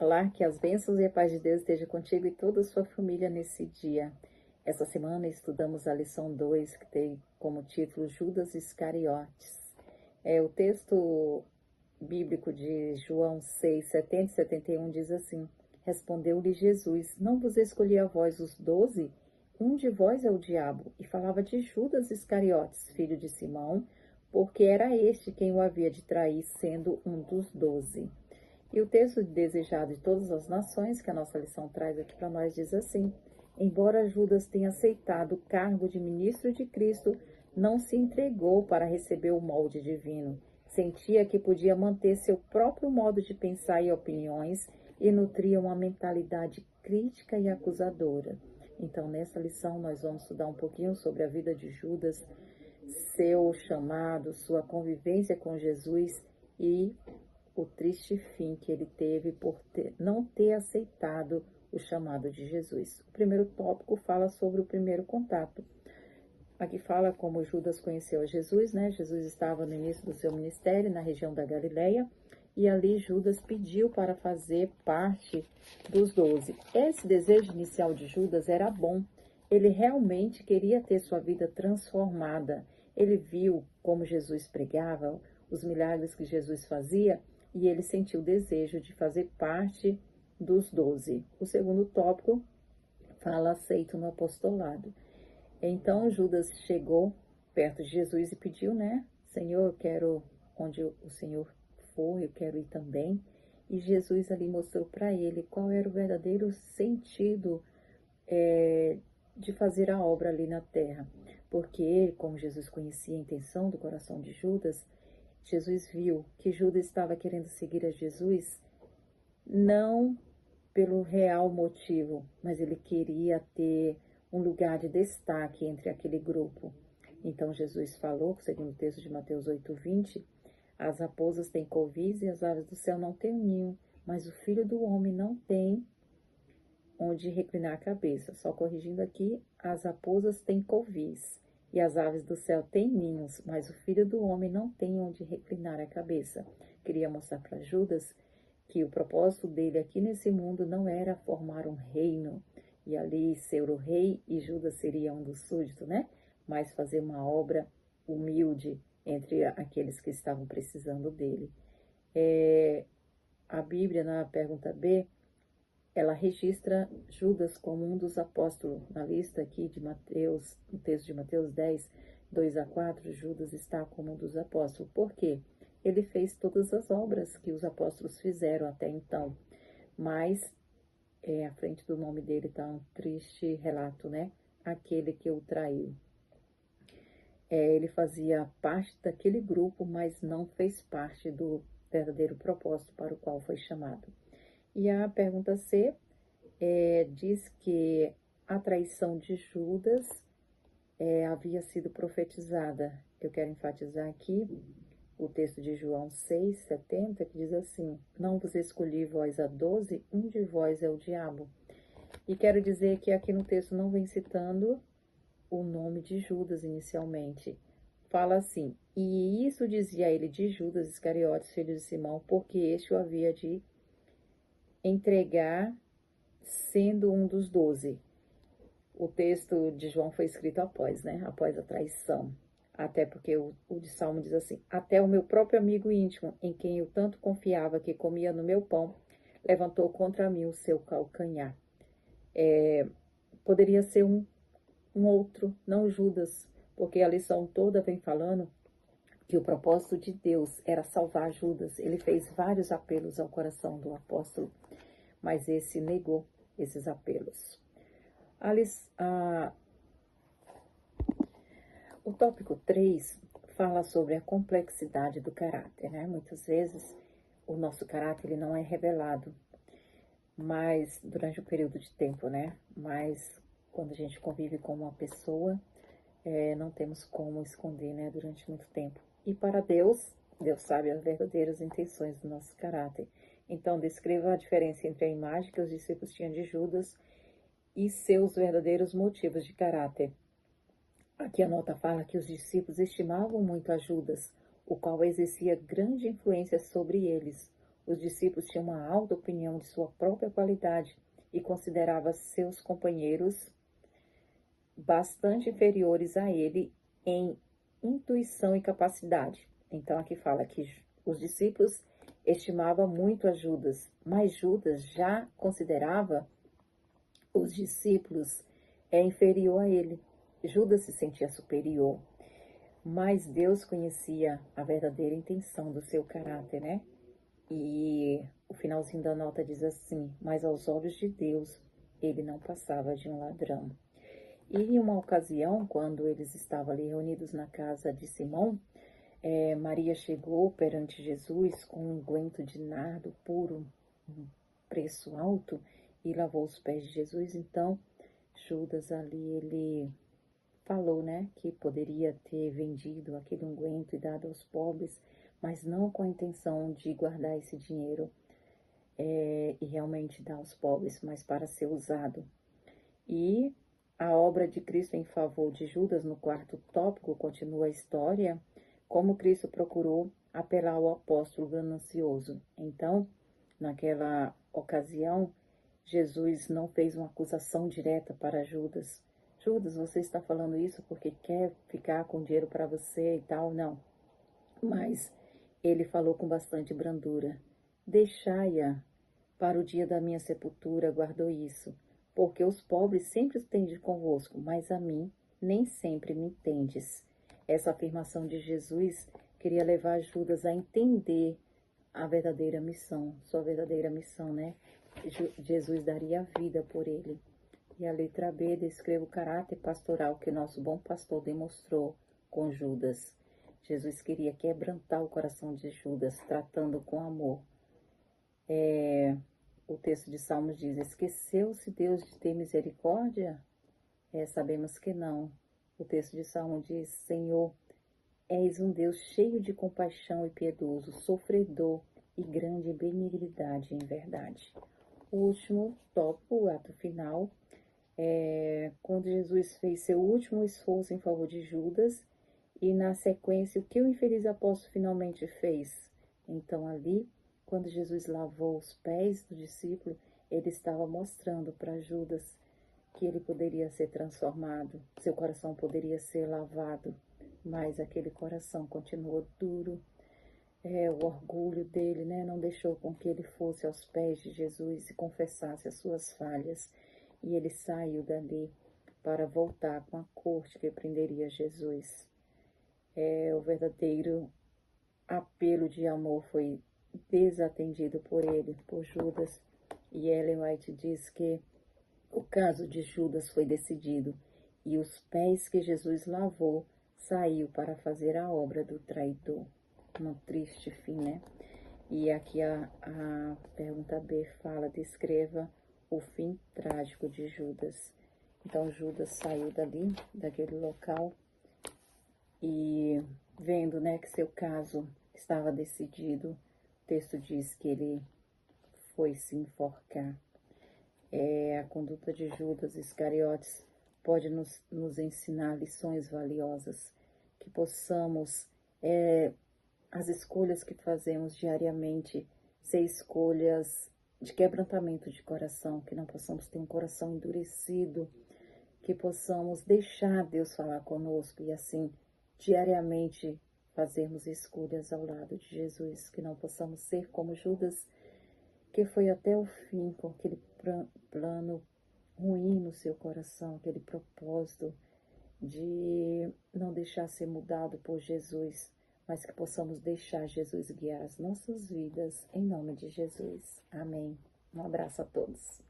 Olá, que as bênçãos e a paz de Deus esteja contigo e toda a sua família nesse dia. Essa semana estudamos a lição 2, que tem como título Judas Iscariotes. O texto bíblico de João 6, 70 e 71 diz assim: Respondeu-lhe Jesus: Não vos escolhi a vós os 12? Um de vós é o diabo. E falava de Judas Iscariotes, filho de Simão, porque era este quem o havia de trair, sendo um dos 12. E o texto desejado de todas as nações, que a nossa lição traz aqui para nós, diz assim: Embora Judas tenha aceitado o cargo de ministro de Cristo, não se entregou para receber o molde divino. Sentia que podia manter seu próprio modo de pensar e opiniões e nutria uma mentalidade crítica e acusadora. Então, nessa lição, nós vamos estudar um pouquinho sobre a vida de Judas, seu chamado, sua convivência com Jesus e o triste fim que ele teve por não ter aceitado o chamado de Jesus. O primeiro tópico fala sobre o primeiro contato. Aqui fala como Judas conheceu a Jesus, né? Jesus estava no início do seu ministério, na região da Galileia, e ali Judas pediu para fazer parte dos 12. Esse desejo inicial de Judas era bom. Ele realmente queria ter sua vida transformada. Ele viu como Jesus pregava, os milagres que Jesus fazia, e ele sentiu o desejo de fazer parte dos 12. O segundo tópico fala aceito no apostolado. Então Judas chegou perto de Jesus e pediu, né? Senhor, eu quero onde o Senhor for, eu quero ir também. E Jesus ali mostrou para ele qual era o verdadeiro sentido de fazer a obra ali na terra. Porque, como Jesus conhecia a intenção do coração de Judas, Jesus viu que Judas estava querendo seguir a Jesus não pelo real motivo, mas ele queria ter um lugar de destaque entre aquele grupo. Então Jesus falou, segundo o texto de Mateus 8:20, as raposas têm covis e as aves do céu não têm ninho, mas o Filho do Homem não tem onde reclinar a cabeça. Só corrigindo aqui, as raposas têm covis e as aves do céu têm ninhos, mas o Filho do Homem não tem onde reclinar a cabeça. Queria mostrar para Judas que o propósito dele aqui nesse mundo não era formar um reino e ali ser o rei e Judas seria um dos súditos, né? Mas fazer uma obra humilde entre aqueles que estavam precisando dele. A Bíblia, na pergunta B, ela registra Judas como um dos apóstolos. Na lista aqui de Mateus, no texto de Mateus 10, 2-4, Judas está como um dos apóstolos. Por quê? Ele fez todas as obras que os apóstolos fizeram até então, mas à frente do nome dele está um triste relato, né? Aquele que o traiu. Ele fazia parte daquele grupo, mas não fez parte do verdadeiro propósito para o qual foi chamado. E a pergunta C diz que a traição de Judas havia sido profetizada. Eu quero enfatizar aqui o texto de João 6, 70, que diz assim: Não vos escolhi vós a 12, um de vós é o diabo. E quero dizer que aqui no texto não vem citando o nome de Judas inicialmente. Fala assim: E isso dizia ele de Judas Iscariotes, filho de Simão, porque este o havia de entregar, sendo um dos 12. O texto de João foi escrito após, né? Após a traição. Até porque o de Salmo diz assim: Até o meu próprio amigo íntimo, em quem eu tanto confiava que comia no meu pão, levantou contra mim o seu calcanhar. Poderia ser um outro, não Judas, porque a lição toda vem falando que o propósito de Deus era salvar Judas. Ele fez vários apelos ao coração do apóstolo, mas esse negou esses apelos. O tópico 3 fala sobre a complexidade do caráter, né? Muitas vezes o nosso caráter ele não é revelado, mas durante um período de tempo, né? Mas quando a gente convive com uma pessoa, não temos como esconder, né? Durante muito tempo. E para Deus, Deus sabe as verdadeiras intenções do nosso caráter. Então, descreva a diferença entre a imagem que os discípulos tinham de Judas e seus verdadeiros motivos de caráter. Aqui a nota fala que os discípulos estimavam muito a Judas, o qual exercia grande influência sobre eles. Os discípulos tinham uma alta opinião de sua própria qualidade e consideravam seus companheiros bastante inferiores a ele em intuição e capacidade. Então aqui fala que os discípulos estimavam muito a Judas, mas Judas já considerava os discípulos inferior a ele. Judas se sentia superior, mas Deus conhecia a verdadeira intenção do seu caráter, né? E o finalzinho da nota diz assim: mas aos olhos de Deus, ele não passava de um ladrão. E em uma ocasião, quando eles estavam ali reunidos na casa de Simão, Maria chegou perante Jesus com um unguento de nardo puro, um preço alto, e lavou os pés de Jesus. Então, Judas ali, ele falou, né, que poderia ter vendido aquele unguento e dado aos pobres, mas não com a intenção de guardar esse dinheiro e realmente dar aos pobres, mas para ser usado. E a obra de Cristo em favor de Judas, no quarto tópico, continua a história, como Cristo procurou apelar ao apóstolo ganancioso. Então, naquela ocasião, Jesus não fez uma acusação direta para Judas. Judas, você está falando isso porque quer ficar com dinheiro para você e tal? Não. Mas ele falou com bastante brandura: deixai-a para o dia da minha sepultura, guardou isso, porque os pobres sempre tendem convosco, mas a mim nem sempre me tendes. Essa afirmação de Jesus queria levar Judas a entender a verdadeira missão, sua verdadeira missão, né? Jesus daria a vida por ele. E a letra B descreve o caráter pastoral que nosso bom pastor demonstrou com Judas. Jesus queria quebrantar o coração de Judas, tratando com amor. O texto de Salmos diz: esqueceu-se Deus de ter misericórdia? Sabemos que não. O texto de Salmo diz: Senhor, és um Deus cheio de compaixão e piedoso, sofredor e grande em benignidade e em verdade. O último tópico, o ato final, quando Jesus fez seu último esforço em favor de Judas, e na sequência, o que o infeliz apóstolo finalmente fez? Então ali, quando Jesus lavou os pés do discípulo, ele estava mostrando para Judas que ele poderia ser transformado, seu coração poderia ser lavado, mas aquele coração continuou duro. O orgulho dele, né, não deixou com que ele fosse aos pés de Jesus e confessasse as suas falhas. E ele saiu dali para voltar com a corte que prenderia Jesus. O verdadeiro apelo de amor foi desatendido por ele, por Judas. E Ellen White diz que o caso de Judas foi decidido e os pés que Jesus lavou saiu para fazer a obra do traidor. Um triste fim, né? E aqui a pergunta B fala: descreva o fim trágico de Judas. Então Judas saiu dali, daquele local, e vendo, né, que seu caso estava decidido, o texto diz que ele foi se enforcar. A conduta de Judas Iscariotes pode nos ensinar lições valiosas, que possamos, as escolhas que fazemos diariamente, ser escolhas de quebrantamento de coração, que não possamos ter um coração endurecido, que possamos deixar Deus falar conosco e assim, diariamente, fazermos escolhas ao lado de Jesus, que não possamos ser como Judas, que foi até o fim com aquele plano ruim no seu coração, aquele propósito de não deixar ser mudado por Jesus, mas que possamos deixar Jesus guiar as nossas vidas, em nome de Jesus. Amém. Um abraço a todos.